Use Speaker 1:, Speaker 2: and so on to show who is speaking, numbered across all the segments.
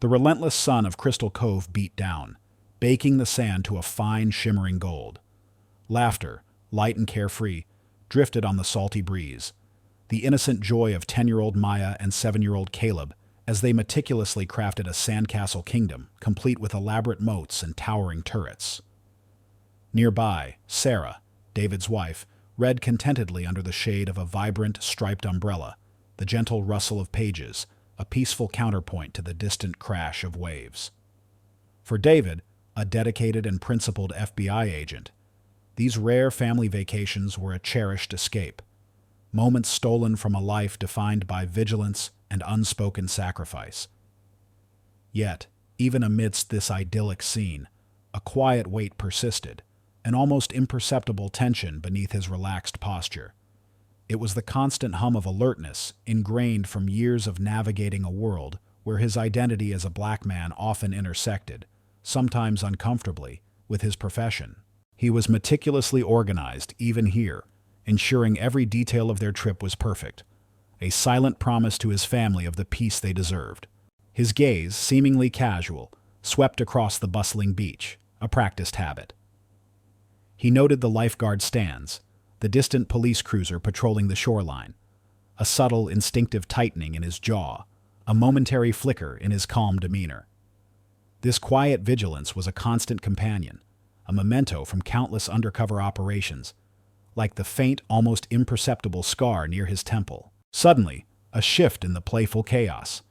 Speaker 1: The relentless sun of Crystal Cove beat down, baking the sand to a fine, shimmering gold. Laughter, light and carefree, drifted on the salty breeze. The innocent joy of 10-year-old Maya and 7-year-old Caleb as they meticulously crafted a sandcastle kingdom, complete with elaborate moats and towering turrets. Nearby, Sarah, David's wife, read contentedly under the shade of a vibrant, striped umbrella, the gentle rustle of pages, a peaceful counterpoint to the distant crash of waves. For David, a dedicated and principled FBI agent, these rare family vacations were a cherished escape, moments stolen from a life defined by vigilance and unspoken sacrifice. Yet, even amidst this idyllic scene, a quiet weight persisted, an almost imperceptible tension beneath his relaxed posture. It was the constant hum of alertness, ingrained from years of navigating a world where his identity as a black man often intersected, sometimes uncomfortably, with his profession. He was meticulously organized, even here, ensuring every detail of their trip was perfect, a silent promise to his family of the peace they deserved. His gaze, seemingly casual, swept across the bustling beach, a practiced habit. He noted the lifeguard stands, the distant police cruiser patrolling the shoreline, a subtle, instinctive tightening in his jaw, a momentary flicker in his calm demeanor. This quiet vigilance was a constant companion, a memento from countless undercover operations, like the faint, almost imperceptible scar near his temple. Suddenly, a shift in the playful chaos.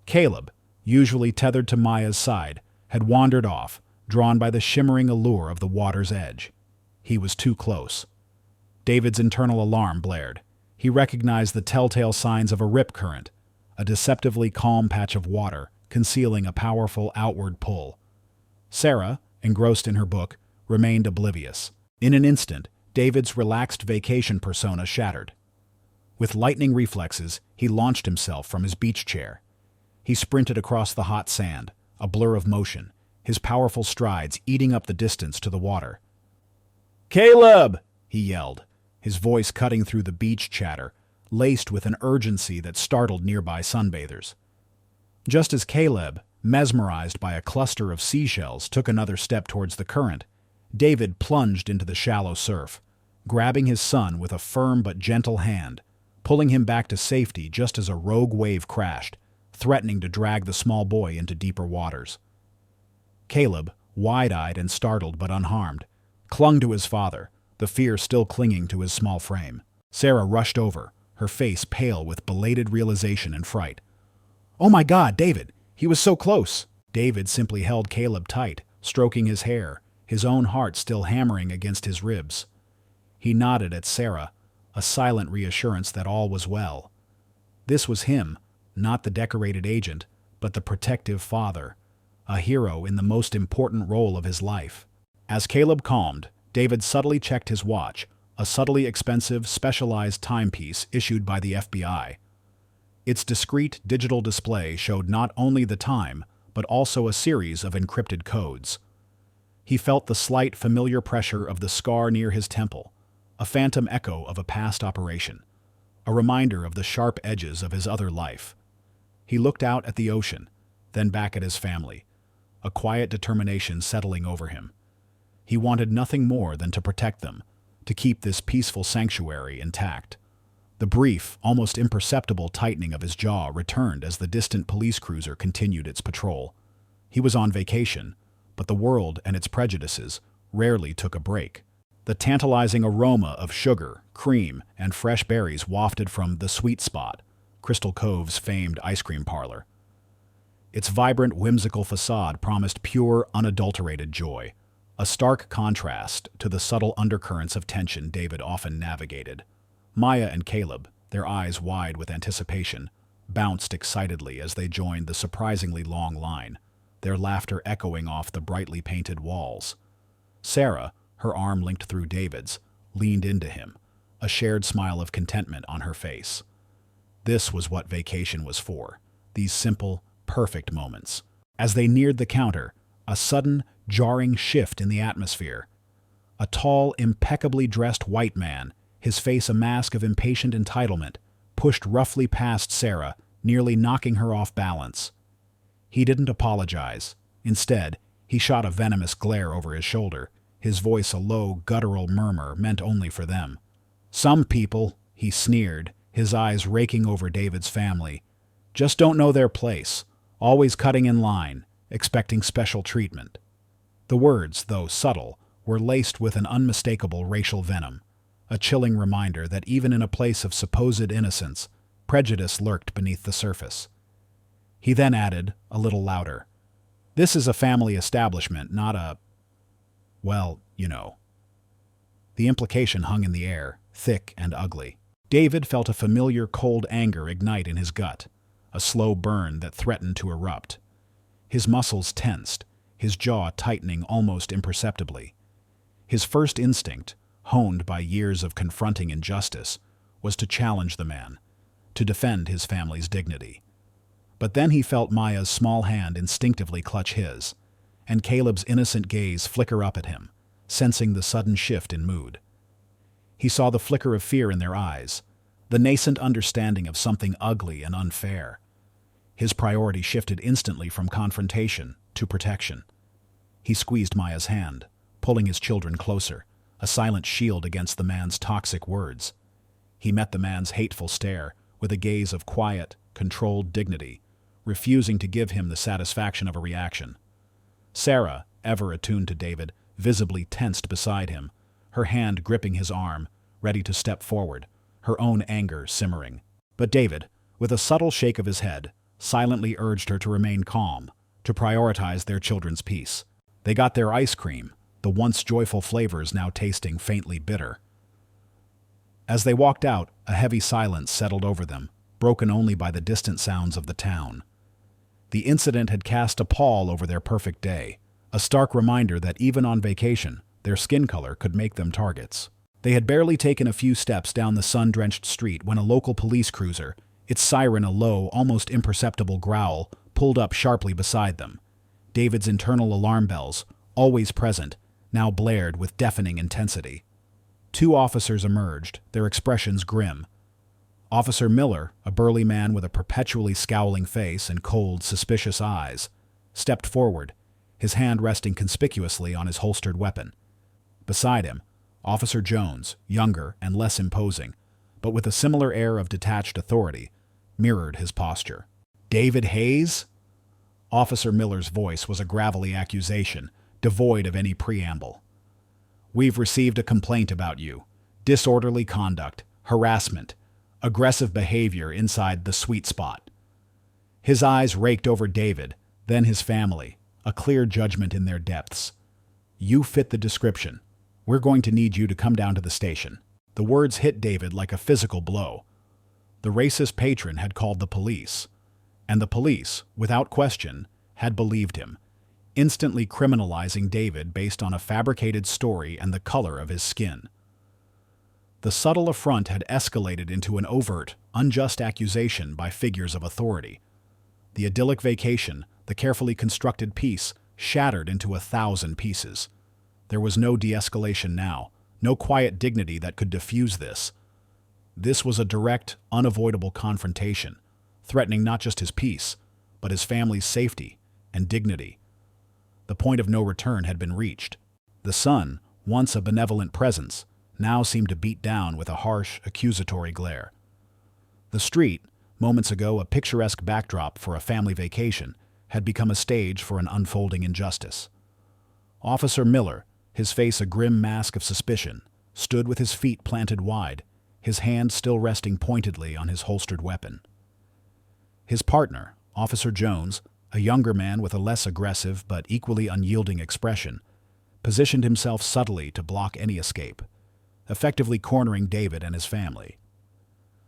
Speaker 1: Caleb, usually tethered to Maya's side, had wandered off, drawn by the shimmering allure of the water's edge. He was too close. David's internal alarm blared. He recognized the telltale signs of a rip current, a deceptively calm patch of water concealing a powerful outward pull. Sarah, engrossed in her book, remained oblivious. In an instant, David's relaxed vacation persona shattered. With lightning reflexes, he launched himself from his beach chair. He sprinted across the hot sand, a blur of motion, his powerful strides eating up the distance to the water. "Caleb!" he yelled, his voice cutting through the beach chatter, laced with an urgency that startled nearby sunbathers. Just as Caleb, mesmerized by a cluster of seashells, took another step towards the current, David plunged into the shallow surf, grabbing his son with a firm but gentle hand, pulling him back to safety just as a rogue wave crashed, threatening to drag the small boy into deeper waters. Caleb, wide-eyed and startled but unharmed, clung to his father, the fear still clinging to his small frame. Sarah rushed over, her face pale with belated realization and fright. "Oh my God, David! He was so close!" David simply held Caleb tight, stroking his hair, his own heart still hammering against his ribs. He nodded at Sarah, a silent reassurance that all was well. This was him, not the decorated agent, but the protective father, a hero in the most important role of his life. As Caleb calmed, David subtly checked his watch, a subtly expensive, specialized timepiece issued by the FBI. Its discreet digital display showed not only the time, but also a series of encrypted codes. He felt the slight, familiar pressure of the scar near his temple, a phantom echo of a past operation, a reminder of the sharp edges of his other life. He looked out at the ocean, then back at his family, a quiet determination settling over him. He wanted nothing more than to protect them, to keep this peaceful sanctuary intact. The brief, almost imperceptible tightening of his jaw returned as the distant police cruiser continued its patrol. He was on vacation, but the world and its prejudices rarely took a break. The tantalizing aroma of sugar, cream, and fresh berries wafted from the Sweet Spot, Crystal Cove's famed ice cream parlor. Its vibrant, whimsical facade promised pure, unadulterated joy, a stark contrast to the subtle undercurrents of tension David often navigated. Maya and Caleb, their eyes wide with anticipation, bounced excitedly as they joined the surprisingly long line, their laughter echoing off the brightly painted walls. Sarah, her arm linked through David's, leaned into him, a shared smile of contentment on her face. This was what vacation was for, these simple, perfect moments. As they neared the counter, a sudden, jarring shift in the atmosphere. A tall, impeccably dressed white man, his face a mask of impatient entitlement, pushed roughly past Sarah, nearly knocking her off balance. He didn't apologize. Instead, he shot a venomous glare over his shoulder, his voice a low, guttural murmur meant only for them. Some people, he sneered, his eyes raking over David's family, just don't know their place, always cutting in line, expecting special treatment. The words, though subtle, were laced with an unmistakable racial venom, a chilling reminder that even in a place of supposed innocence, prejudice lurked beneath the surface. He then added, a little louder, "This is a family establishment, not a... well, you know." The implication hung in the air, thick and ugly. David felt a familiar cold anger ignite in his gut, a slow burn that threatened to erupt. His muscles tensed, his jaw tightening almost imperceptibly. His first instinct, honed by years of confronting injustice, was to challenge the man, to defend his family's dignity. But then he felt Maya's small hand instinctively clutch his, and Caleb's innocent gaze flicker up at him, sensing the sudden shift in mood. He saw the flicker of fear in their eyes, the nascent understanding of something ugly and unfair. His priority shifted instantly from confrontation to protection. He squeezed Maya's hand, pulling his children closer, a silent shield against the man's toxic words. He met the man's hateful stare with a gaze of quiet, controlled dignity, refusing to give him the satisfaction of a reaction. Sarah, ever attuned to David, visibly tensed beside him, her hand gripping his arm, ready to step forward, her own anger simmering. But David, with a subtle shake of his head, silently urged her to remain calm, to prioritize their children's peace. They got their ice cream, the once joyful flavors now tasting faintly bitter. As they walked out, a heavy silence settled over them, broken only by the distant sounds of the town. The incident had cast a pall over their perfect day, a stark reminder that even on vacation, their skin color could make them targets. They had barely taken a few steps down the sun-drenched street when a local police cruiser, its siren a low, almost imperceptible growl, pulled up sharply beside them. David's internal alarm bells, always present, now blared with deafening intensity. Two officers emerged, their expressions grim. Officer Miller, a burly man with a perpetually scowling face and cold, suspicious eyes, stepped forward, his hand resting conspicuously on his holstered weapon. Beside him, Officer Jones, younger and less imposing, but with a similar air of detached authority, mirrored his posture. "David Hayes?" Officer Miller's voice was a gravelly accusation, devoid of any preamble. "We've received a complaint about you. Disorderly conduct, harassment, aggressive behavior inside the sweet spot." His eyes raked over David, then his family, a clear judgment in their depths. "You fit the description. We're going to need you to come down to the station." The words hit David like a physical blow. The racist patron had called the police, and the police, without question, had believed him, instantly criminalizing David based on a fabricated story and the color of his skin. The subtle affront had escalated into an overt, unjust accusation by figures of authority. The idyllic vacation, the carefully constructed peace, shattered into 1,000 pieces. There was no de-escalation now, no quiet dignity that could diffuse this. This was a direct, unavoidable confrontation, threatening not just his peace, but his family's safety and dignity. The point of no return had been reached. The sun, once a benevolent presence, now seemed to beat down with a harsh, accusatory glare. The street, moments ago a picturesque backdrop for a family vacation, had become a stage for an unfolding injustice. Officer Miller, his face a grim mask of suspicion, stood with his feet planted wide, his hand still resting pointedly on his holstered weapon. His partner, Officer Jones, a younger man with a less aggressive but equally unyielding expression, positioned himself subtly to block any escape, effectively cornering David and his family.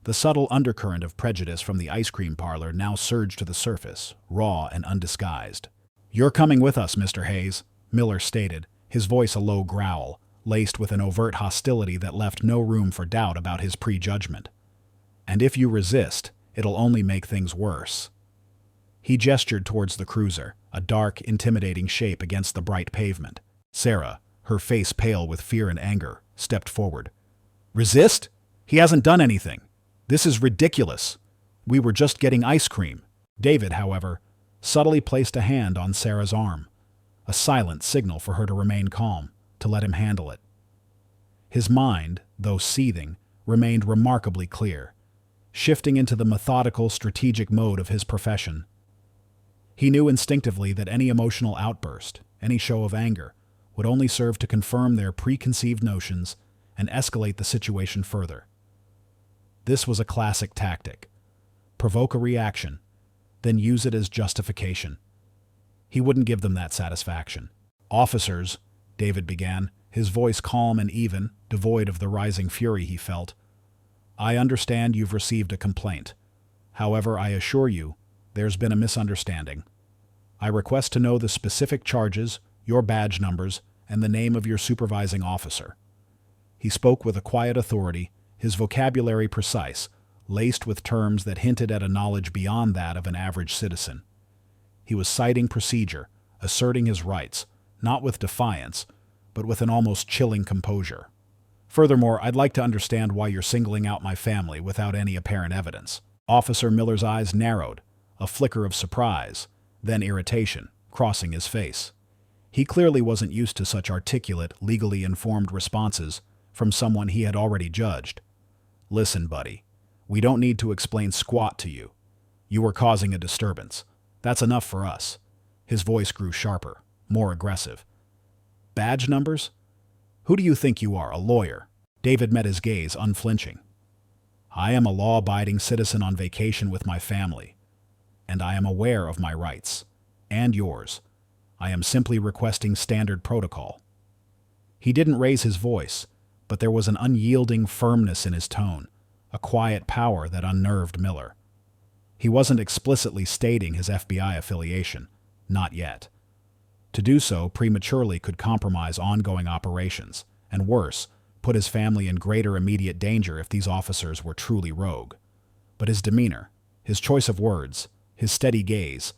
Speaker 1: The subtle undercurrent of prejudice from the ice cream parlor now surged to the surface, raw and undisguised. "You're coming with us, Mr. Hayes," Miller stated, his voice a low growl, laced with an overt hostility that left no room for doubt about his prejudgment. "And if you resist, it'll only make things worse." He gestured towards the cruiser, a dark, intimidating shape against the bright pavement. Sarah, her face pale with fear and anger, stepped forward. "Resist? He hasn't done anything. This is ridiculous. We were just getting ice cream." David, however, subtly placed a hand on Sarah's arm, a silent signal for her to remain calm, to let him handle it. His mind, though seething, remained remarkably clear, shifting into the methodical, strategic mode of his profession. He knew instinctively that any emotional outburst, any show of anger, would only serve to confirm their preconceived notions and escalate the situation further. This was a classic tactic. Provoke a reaction, then use it as justification. He wouldn't give them that satisfaction. "Officers," David began, his voice calm and even, devoid of the rising fury he felt. "I understand you've received a complaint. However, I assure you, there's been a misunderstanding. I request to know the specific charges, your badge numbers, and the name of your supervising officer." He spoke with a quiet authority, his vocabulary precise, laced with terms that hinted at a knowledge beyond that of an average citizen. He was citing procedure, asserting his rights, not with defiance, but with an almost chilling composure. "Furthermore, I'd like to understand why you're singling out my family without any apparent evidence." Officer Miller's eyes narrowed, a flicker of surprise, then irritation, crossing his face. He clearly wasn't used to such articulate, legally informed responses from someone he had already judged. "Listen, buddy, we don't need to explain squat to you. You were causing a disturbance. That's enough for us." His voice grew sharper, more aggressive. "Badge numbers? Who do you think you are, a lawyer?" David met his gaze, unflinching. "I am a law-abiding citizen on vacation with my family, and I am aware of my rights, and yours. I am simply requesting standard protocol." He didn't raise his voice, but there was an unyielding firmness in his tone, a quiet power that unnerved Miller. He wasn't explicitly stating his FBI affiliation, not yet. To do so prematurely could compromise ongoing operations, and worse, put his family in greater immediate danger if these officers were truly rogue. But his demeanor, his choice of words, his steady gaze,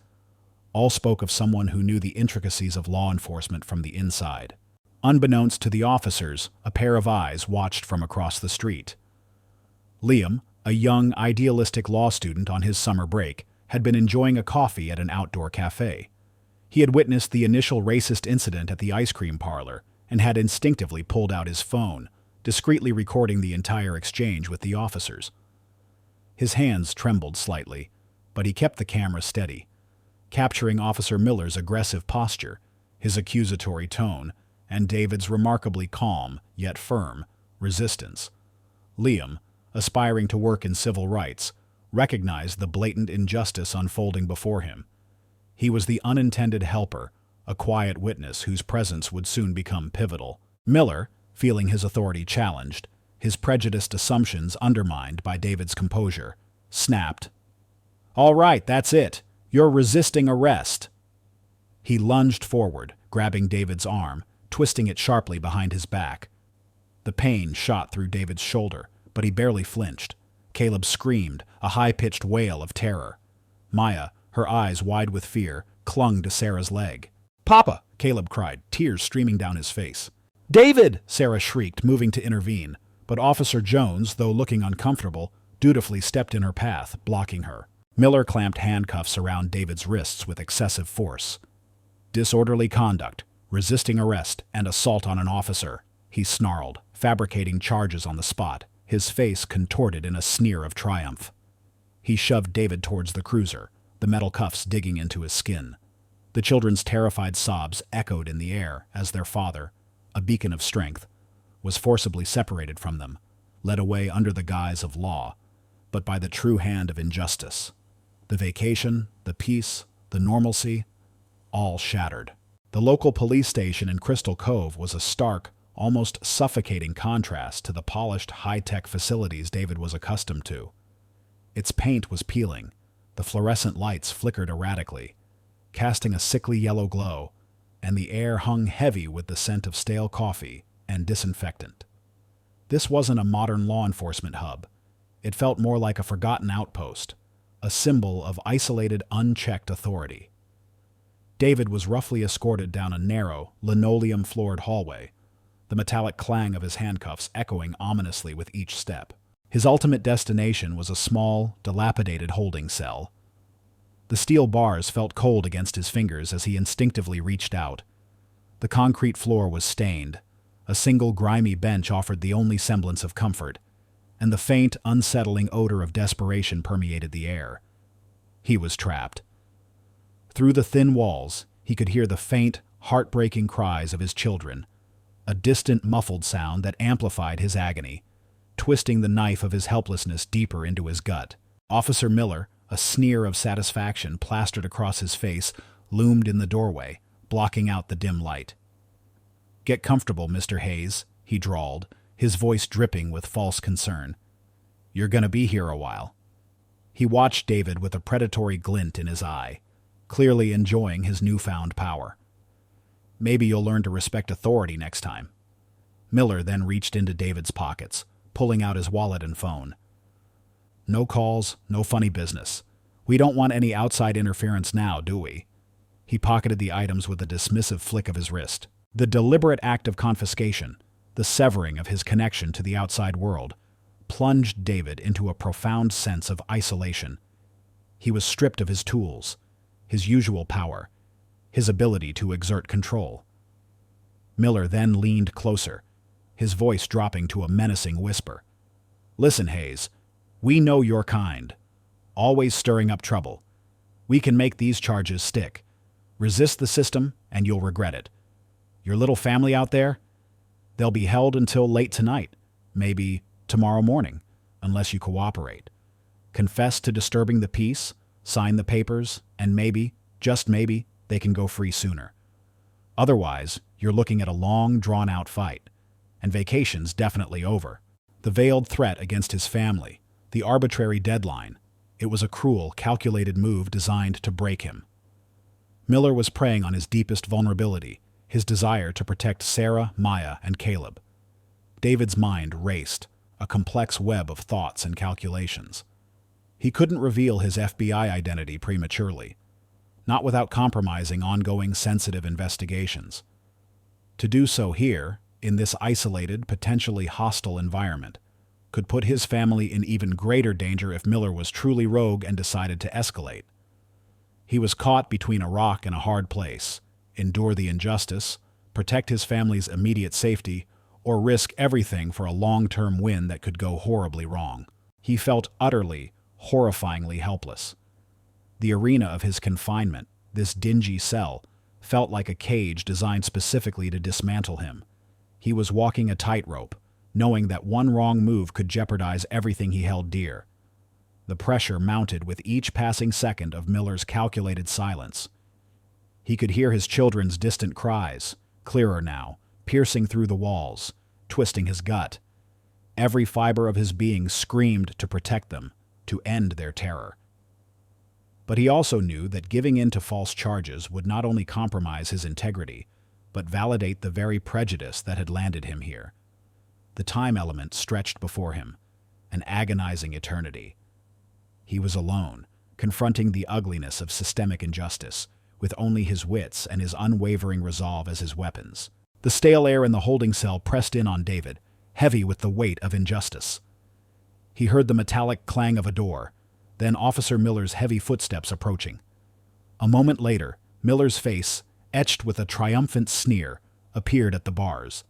Speaker 1: all spoke of someone who knew the intricacies of law enforcement from the inside. Unbeknownst to the officers, a pair of eyes watched from across the street. Liam, a young, idealistic law student on his summer break, had been enjoying a coffee at an outdoor cafe. He had witnessed the initial racist incident at the ice cream parlor and had instinctively pulled out his phone, discreetly recording the entire exchange with the officers. His hands trembled slightly, but he kept the camera steady, capturing Officer Miller's aggressive posture, his accusatory tone, and David's remarkably calm, yet firm, resistance. Liam, aspiring to work in civil rights, recognized the blatant injustice unfolding before him. He was the unintended helper, a quiet witness whose presence would soon become pivotal. Miller, feeling his authority challenged, his prejudiced assumptions undermined by David's composure, snapped, "All right, that's it. You're resisting arrest." He lunged forward, grabbing David's arm, twisting it sharply behind his back. The pain shot through David's shoulder, but he barely flinched. Caleb screamed, a high-pitched wail of terror. Maya, her eyes wide with fear, clung to Sarah's leg. "Papa!" Caleb cried, tears streaming down his face. "David!" Sarah shrieked, moving to intervene, but Officer Jones, though looking uncomfortable, dutifully stepped in her path, blocking her. Miller clamped handcuffs around David's wrists with excessive force. "Disorderly conduct, resisting arrest, and assault on an officer," he snarled, fabricating charges on the spot, his face contorted in a sneer of triumph. He shoved David towards the cruiser, the metal cuffs digging into his skin. The children's terrified sobs echoed in the air as their father, a beacon of strength, was forcibly separated from them, led away under the guise of law, but by the true hand of injustice. The vacation, the peace, the normalcy, all shattered. The local police station in Crystal Cove was a stark, almost suffocating contrast to the polished, high-tech facilities David was accustomed to. Its paint was peeling, the fluorescent lights flickered erratically, casting a sickly yellow glow, and the air hung heavy with the scent of stale coffee and disinfectant. This wasn't a modern law enforcement hub. It felt more like a forgotten outpost, a symbol of isolated, unchecked authority. David was roughly escorted down a narrow, linoleum-floored hallway, the metallic clang of his handcuffs echoing ominously with each step. His ultimate destination was a small, dilapidated holding cell. The steel bars felt cold against his fingers as he instinctively reached out. The concrete floor was stained. A single grimy bench offered the only semblance of comfort, and the faint, unsettling odor of desperation permeated the air. He was trapped. Through the thin walls, he could hear the faint, heartbreaking cries of his children, a distant, muffled sound that amplified his agony, twisting the knife of his helplessness deeper into his gut. Officer Miller, a sneer of satisfaction plastered across his face, loomed in the doorway, blocking out the dim light. "Get comfortable, Mr. Hayes," he drawled, his voice dripping with false concern. "You're gonna be here a while." He watched David with a predatory glint in his eye, clearly enjoying his newfound power. "Maybe you'll learn to respect authority next time." Miller then reached into David's pockets, pulling out his wallet and phone. "No calls, no funny business. We don't want any outside interference now, do we?" He pocketed the items with a dismissive flick of his wrist. The deliberate act of confiscation, the severing of his connection to the outside world, plunged David into a profound sense of isolation. He was stripped of his tools, his usual power, his ability to exert control. Miller then leaned closer, his voice dropping to a menacing whisper. "Listen, Hayes, we know your kind. Always stirring up trouble. We can make these charges stick. Resist the system, and you'll regret it. Your little family out there? They'll be held until late tonight, maybe tomorrow morning, unless you cooperate. Confess to disturbing the peace, sign the papers, and maybe, just maybe, they can go free sooner. Otherwise, you're looking at a long, drawn-out fight, and vacation's definitely over." The veiled threat against his family, the arbitrary deadline, it was a cruel, calculated move designed to break him. Miller was preying on his deepest vulnerability, his desire to protect Sarah, Maya, and Caleb. David's mind raced, a complex web of thoughts and calculations. He couldn't reveal his FBI identity prematurely, not without compromising ongoing sensitive investigations. To do so here, in this isolated, potentially hostile environment, could put his family in even greater danger if Miller was truly rogue and decided to escalate. He was caught between a rock and a hard place: endure the injustice, protect his family's immediate safety, or risk everything for a long-term win that could go horribly wrong. He felt utterly, horrifyingly helpless. The arena of his confinement, this dingy cell, felt like a cage designed specifically to dismantle him. He was walking a tightrope, knowing that one wrong move could jeopardize everything he held dear. The pressure mounted with each passing second of Miller's calculated silence. He could hear his children's distant cries, clearer now, piercing through the walls, twisting his gut. Every fiber of his being screamed to protect them, to end their terror. But he also knew that giving in to false charges would not only compromise his integrity, but validate the very prejudice that had landed him here. The time element stretched before him, an agonizing eternity. He was alone, confronting the ugliness of systemic injustice, with only his wits and his unwavering resolve as his weapons. The stale air in the holding cell pressed in on David, heavy with the weight of injustice. He heard the metallic clang of a door, then Officer Miller's heavy footsteps approaching. A moment later, Miller's face, etched with a triumphant sneer, appeared at the bars.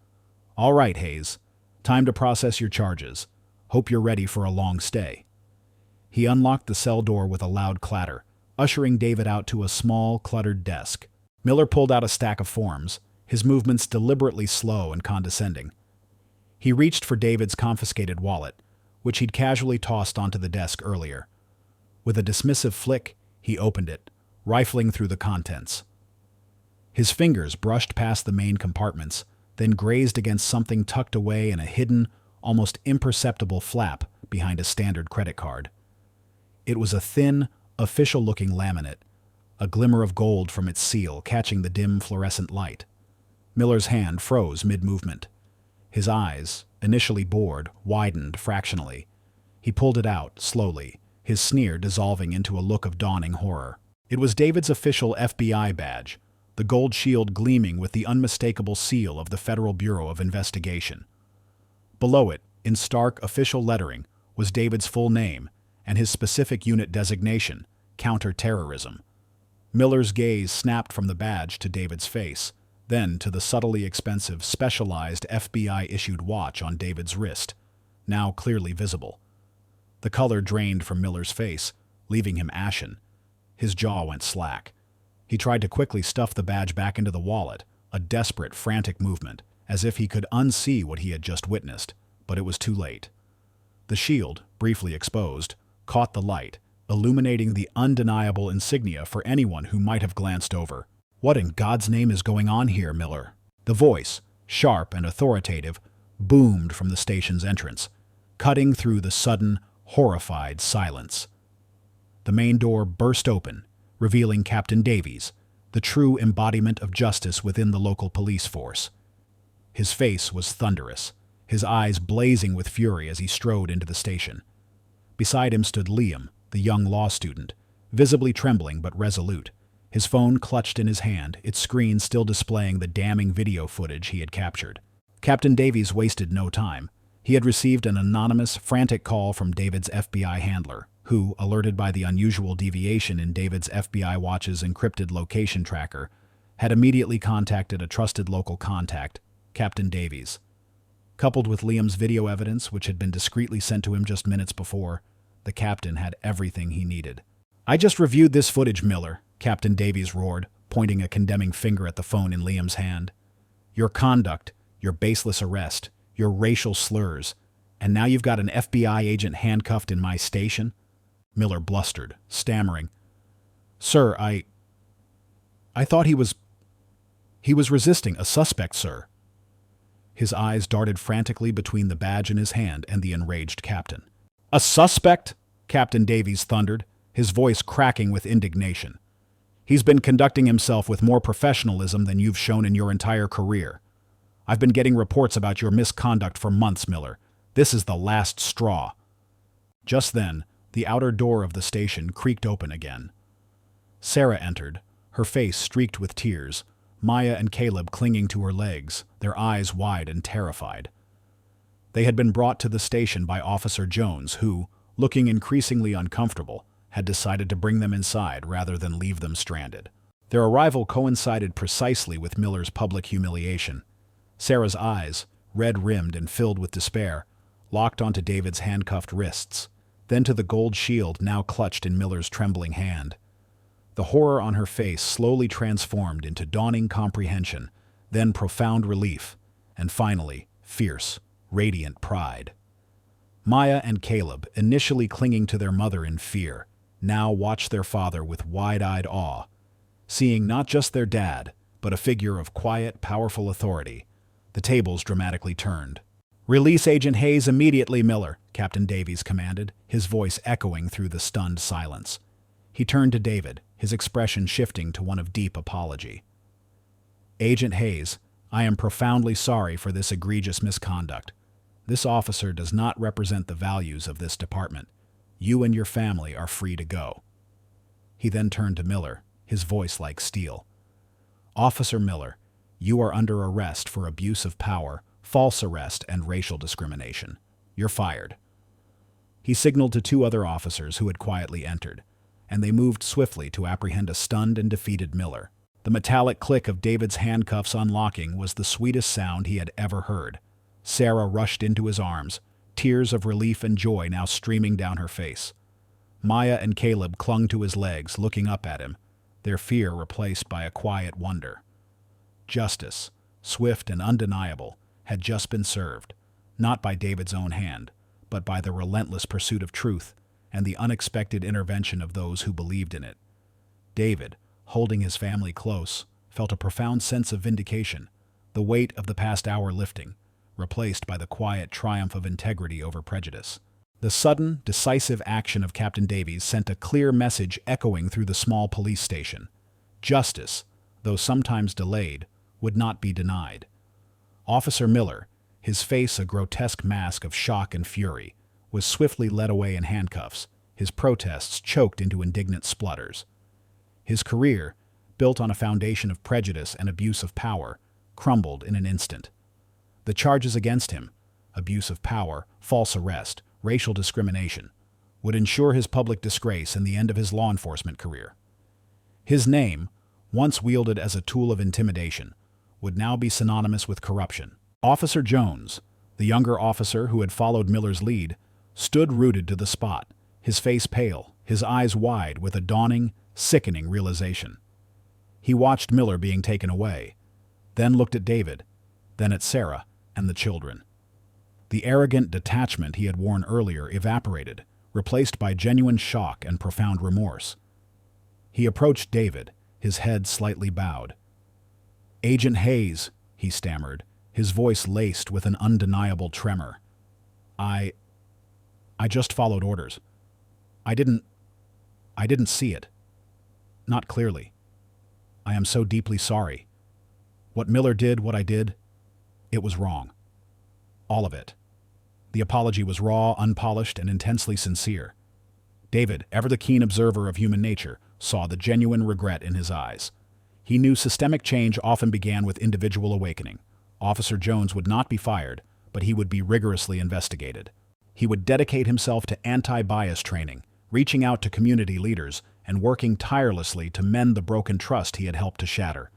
Speaker 1: "All right, Hayes. Time to process your charges. Hope you're ready for a long stay." He unlocked the cell door with a loud clatter, ushering David out to a small, cluttered desk. Miller pulled out a stack of forms, his movements deliberately slow and condescending. He reached for David's confiscated wallet, which he'd casually tossed onto the desk earlier. With a dismissive flick, he opened it, rifling through the contents. His fingers brushed past the main compartments, then grazed against something tucked away in a hidden, almost imperceptible flap behind a standard credit card. It was a thin, official-looking laminate, a glimmer of gold from its seal catching the dim fluorescent light. Miller's hand froze mid-movement. His eyes, initially bored, widened fractionally. He pulled it out, slowly, his sneer dissolving into a look of dawning horror. It was David's official FBI badge, the gold shield gleaming with the unmistakable seal of the Federal Bureau of Investigation. Below it, in stark official lettering, was David's full name and his specific unit designation, counter-terrorism. Miller's gaze snapped from the badge to David's face, then to the subtly expensive, specialized FBI-issued watch on David's wrist, now clearly visible. The color drained from Miller's face, leaving him ashen. His jaw went slack. He tried to quickly stuff the badge back into the wallet, a desperate, frantic movement, as if he could unsee what he had just witnessed, but it was too late. The shield, briefly exposed, caught the light, illuminating the undeniable insignia for anyone who might have glanced over. "What in God's name is going on here, Miller?" The voice, sharp and authoritative, boomed from the station's entrance, cutting through the sudden, horrified silence. The main door burst open, revealing Captain Davies, the true embodiment of justice within the local police force. His face was thunderous, his eyes blazing with fury as he strode into the station. Beside him stood Liam, the young law student, visibly trembling but resolute, his phone clutched in his hand, its screen still displaying the damning video footage he had captured. Captain Davies wasted no time. He had received an anonymous, frantic call from David's FBI handler, who, alerted by the unusual deviation in David's FBI watch's encrypted location tracker, had immediately contacted a trusted local contact, Captain Davies. Coupled with Liam's video evidence, which had been discreetly sent to him just minutes before, the captain had everything he needed. "I just reviewed this footage, Miller," Captain Davies roared, pointing a condemning finger at the phone in Liam's hand. "Your conduct, your baseless arrest, your racial slurs, and now you've got an FBI agent handcuffed in my station?" Miller blustered, stammering. "Sir, I thought he was resisting, a suspect, sir." His eyes darted frantically between the badge in his hand and the enraged captain. "A suspect?" Captain Davies thundered, his voice cracking with indignation. "He's been conducting himself with more professionalism than you've shown in your entire career. I've been getting reports about your misconduct for months, Miller. This is the last straw." Just then, the outer door of the station creaked open again. Sarah entered, her face streaked with tears, Maya and Caleb clinging to her legs, their eyes wide and terrified. They had been brought to the station by Officer Jones, who, looking increasingly uncomfortable, had decided to bring them inside rather than leave them stranded. Their arrival coincided precisely with Miller's public humiliation. Sarah's eyes, red-rimmed and filled with despair, locked onto David's handcuffed wrists, then to the gold shield now clutched in Miller's trembling hand. The horror on her face slowly transformed into dawning comprehension, then profound relief, and finally, fierce, radiant pride. Maya and Caleb, initially clinging to their mother in fear, now watched their father with wide-eyed awe, seeing not just their dad, but a figure of quiet, powerful authority. The tables dramatically turned. "Release Agent Hayes immediately, Miller," Captain Davies commanded, his voice echoing through the stunned silence. He turned to David, his expression shifting to one of deep apology. "Agent Hayes, I am profoundly sorry for this egregious misconduct. This officer does not represent the values of this department. You and your family are free to go." He then turned to Miller, his voice like steel. "Officer Miller, you are under arrest for abuse of power, false arrest, and racial discrimination. You're fired." He signaled to two other officers who had quietly entered, and they moved swiftly to apprehend a stunned and defeated Miller. The metallic click of David's handcuffs unlocking was the sweetest sound he had ever heard. Sarah rushed into his arms, tears of relief and joy now streaming down her face. Maya and Caleb clung to his legs, looking up at him, their fear replaced by a quiet wonder. Justice, swift and undeniable, had just been served, not by David's own hand, but by the relentless pursuit of truth and the unexpected intervention of those who believed in it. David, holding his family close, felt a profound sense of vindication, the weight of the past hour lifting, replaced by the quiet triumph of integrity over prejudice. The sudden, decisive action of Captain Davies sent a clear message echoing through the small police station. Justice, though sometimes delayed, would not be denied. Officer Miller, his face a grotesque mask of shock and fury, was swiftly led away in handcuffs, his protests choked into indignant splutters. His career, built on a foundation of prejudice and abuse of power, crumbled in an instant. The charges against him, abuse of power, false arrest, racial discrimination, would ensure his public disgrace and the end of his law enforcement career. His name, once wielded as a tool of intimidation, would now be synonymous with corruption. Officer Jones, the younger officer who had followed Miller's lead, stood rooted to the spot, his face pale, his eyes wide with a dawning, sickening realization. He watched Miller being taken away, then looked at David, then at Sarah and the children. The arrogant detachment he had worn earlier evaporated, replaced by genuine shock and profound remorse. He approached David, his head slightly bowed. "Agent Hayes," he stammered, his voice laced with an undeniable tremor. I just followed orders. I didn't see it. Not clearly. I am so deeply sorry. What Miller did, what I did, it was wrong. All of it." The apology was raw, unpolished, and intensely sincere. David, ever the keen observer of human nature, saw the genuine regret in his eyes. He knew systemic change often began with individual awakening. Officer Jones would not be fired, but he would be rigorously investigated. He would dedicate himself to anti-bias training, reaching out to community leaders, and working tirelessly to mend the broken trust he had helped to shatter.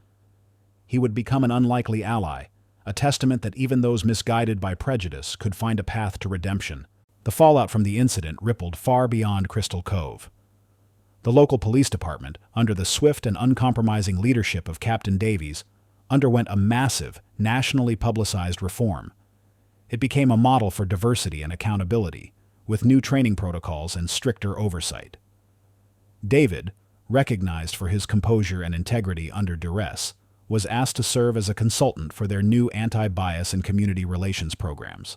Speaker 1: He would become an unlikely ally, a testament that even those misguided by prejudice could find a path to redemption. The fallout from the incident rippled far beyond Crystal Cove. The local police department, under the swift and uncompromising leadership of Captain Davies, underwent a massive, nationally publicized reform. It became a model for diversity and accountability, with new training protocols and stricter oversight. David, recognized for his composure and integrity under duress, was asked to serve as a consultant for their new anti-bias and community relations programs.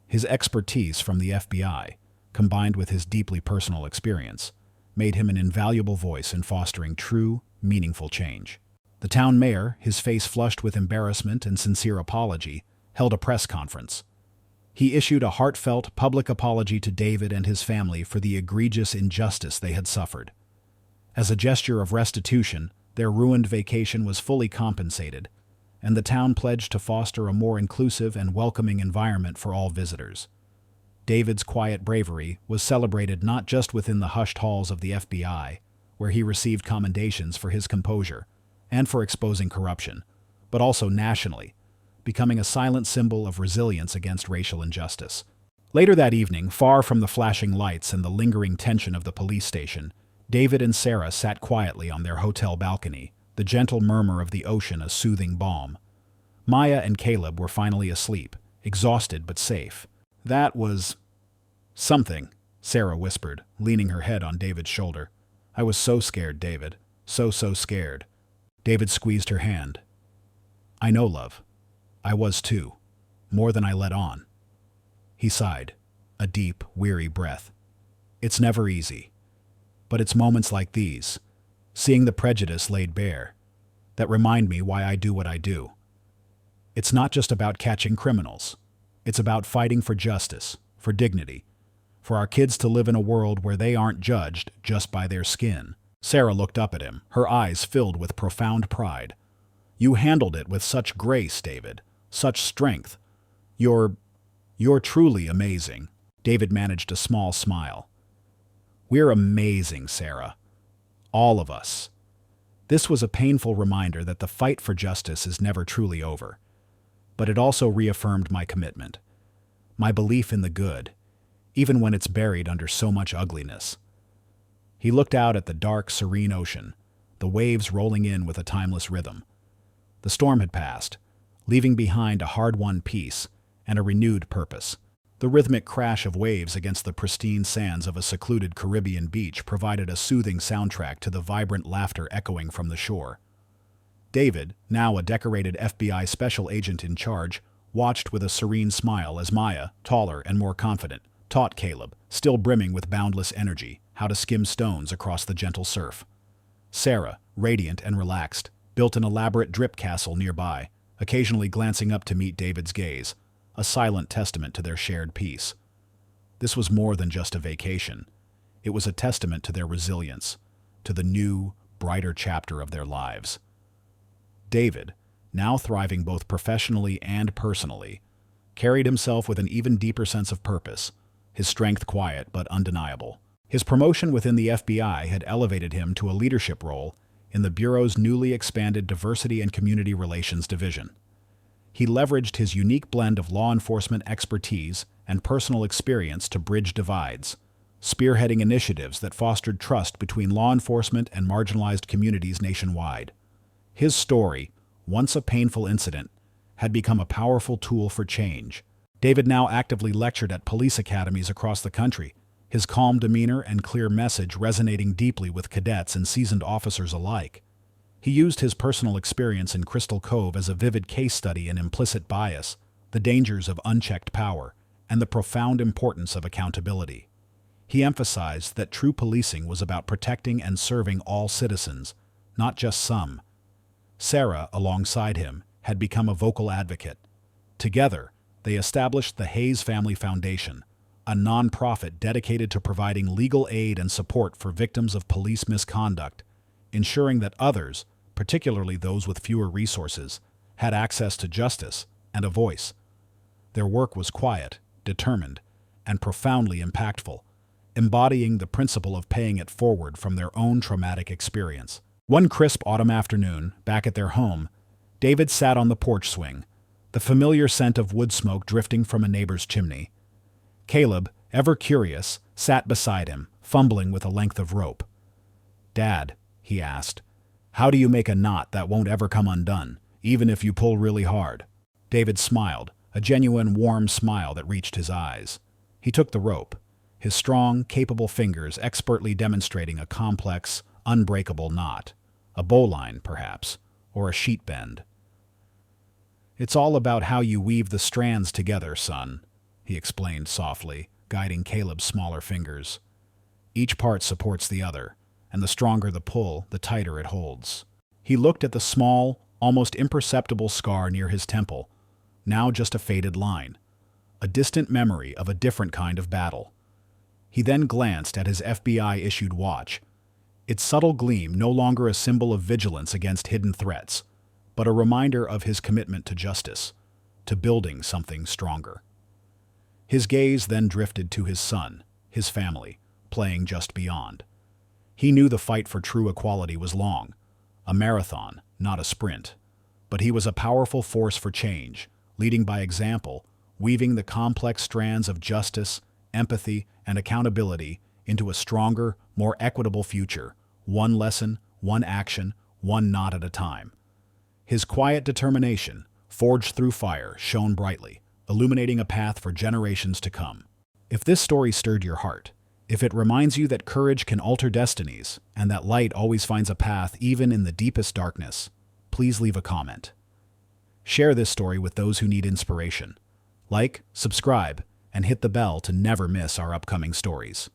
Speaker 1: His expertise from the FBI, combined with his deeply personal experience, made him an invaluable voice in fostering true, meaningful change. The town mayor, his face flushed with embarrassment and sincere apology, held a press conference. He issued a heartfelt public apology to David and his family for the egregious injustice they had suffered. As a gesture of restitution, their ruined vacation was fully compensated, and the town pledged to foster a more inclusive and welcoming environment for all visitors. David's quiet bravery was celebrated not just within the hushed halls of the FBI, where he received commendations for his composure and for exposing corruption, but also nationally, becoming a silent symbol of resilience against racial injustice. Later that evening, far from the flashing lights and the lingering tension of the police station, David and Sarah sat quietly on their hotel balcony, the gentle murmur of the ocean a soothing balm. Maya and Caleb were finally asleep, exhausted but safe. "That was something," Sarah whispered, leaning her head on David's shoulder. "I was so scared, David. So scared." David squeezed her hand. "I know, love. I was too. More than I let on." He sighed, a deep, weary breath. "It's never easy. But it's moments like these, seeing the prejudice laid bare, that remind me why I do what I do. It's not just about catching criminals. It's about fighting for justice, for dignity, for our kids to live in a world where they aren't judged just by their skin." Sarah looked up at him, her eyes filled with profound pride. "You handled it with such grace, David, such strength. You're truly amazing." David managed a small smile. "We're amazing, Sarah. All of us." This was a painful reminder that the fight for justice is never truly over. But it also reaffirmed my commitment, my belief in the good, even when it's buried under so much ugliness. He looked out at the dark, serene ocean, the waves rolling in with a timeless rhythm. The storm had passed, leaving behind a hard-won peace and a renewed purpose. The rhythmic crash of waves against the pristine sands of a secluded Caribbean beach provided a soothing soundtrack to the vibrant laughter echoing from the shore. David, now a decorated FBI special agent in charge, watched with a serene smile as Maya, taller and more confident, taught Caleb, still brimming with boundless energy, how to skim stones across the gentle surf. Sarah, radiant and relaxed, built an elaborate drip castle nearby, occasionally glancing up to meet David's gaze, a silent testament to their shared peace. This was more than just a vacation. It was a testament to their resilience, to the new, brighter chapter of their lives. David, now thriving both professionally and personally, carried himself with an even deeper sense of purpose, his strength quiet but undeniable. His promotion within the FBI had elevated him to a leadership role in the Bureau's newly expanded Diversity and Community Relations Division. He leveraged his unique blend of law enforcement expertise and personal experience to bridge divides, spearheading initiatives that fostered trust between law enforcement and marginalized communities nationwide. His story, once a painful incident, had become a powerful tool for change. David now actively lectured at police academies across the country, his calm demeanor and clear message resonating deeply with cadets and seasoned officers alike. He used his personal experience in Crystal Cove as a vivid case study in implicit bias, the dangers of unchecked power, and the profound importance of accountability. He emphasized that true policing was about protecting and serving all citizens, not just some. Sarah, alongside him, had become a vocal advocate. Together, they established the Hayes Family Foundation, a nonprofit dedicated to providing legal aid and support for victims of police misconduct, ensuring that others, particularly those with fewer resources, had access to justice and a voice. Their work was quiet, determined, and profoundly impactful, embodying the principle of paying it forward from their own traumatic experience. One crisp autumn afternoon, back at their home, David sat on the porch swing, the familiar scent of wood smoke drifting from a neighbor's chimney. Caleb, ever curious, sat beside him, fumbling with a length of rope. "Dad," he asked, "how do you make a knot that won't ever come undone, even if you pull really hard?" David smiled, a genuine warm smile that reached his eyes. He took the rope, his strong, capable fingers expertly demonstrating a complex, unbreakable knot, a bowline, perhaps, or a sheet bend. "It's all about how you weave the strands together, son," he explained softly, guiding Caleb's smaller fingers. "Each part supports the other, and the stronger the pull, the tighter it holds." He looked at the small, almost imperceptible scar near his temple, now just a faded line, a distant memory of a different kind of battle. He then glanced at his FBI-issued watch, its subtle gleam no longer a symbol of vigilance against hidden threats, but a reminder of his commitment to justice, to building something stronger. His gaze then drifted to his son, his family, playing just beyond. He knew the fight for true equality was long, a marathon, not a sprint. But he was a powerful force for change, leading by example, weaving the complex strands of justice, empathy, and accountability into a stronger, more equitable future, one lesson, one action, one knot at a time. His quiet determination, forged through fire, shone brightly, illuminating a path for generations to come. If this story stirred your heart, if it reminds you that courage can alter destinies and that light always finds a path even in the deepest darkness, please leave a comment. Share this story with those who need inspiration. Like, subscribe, and hit the bell to never miss our upcoming stories.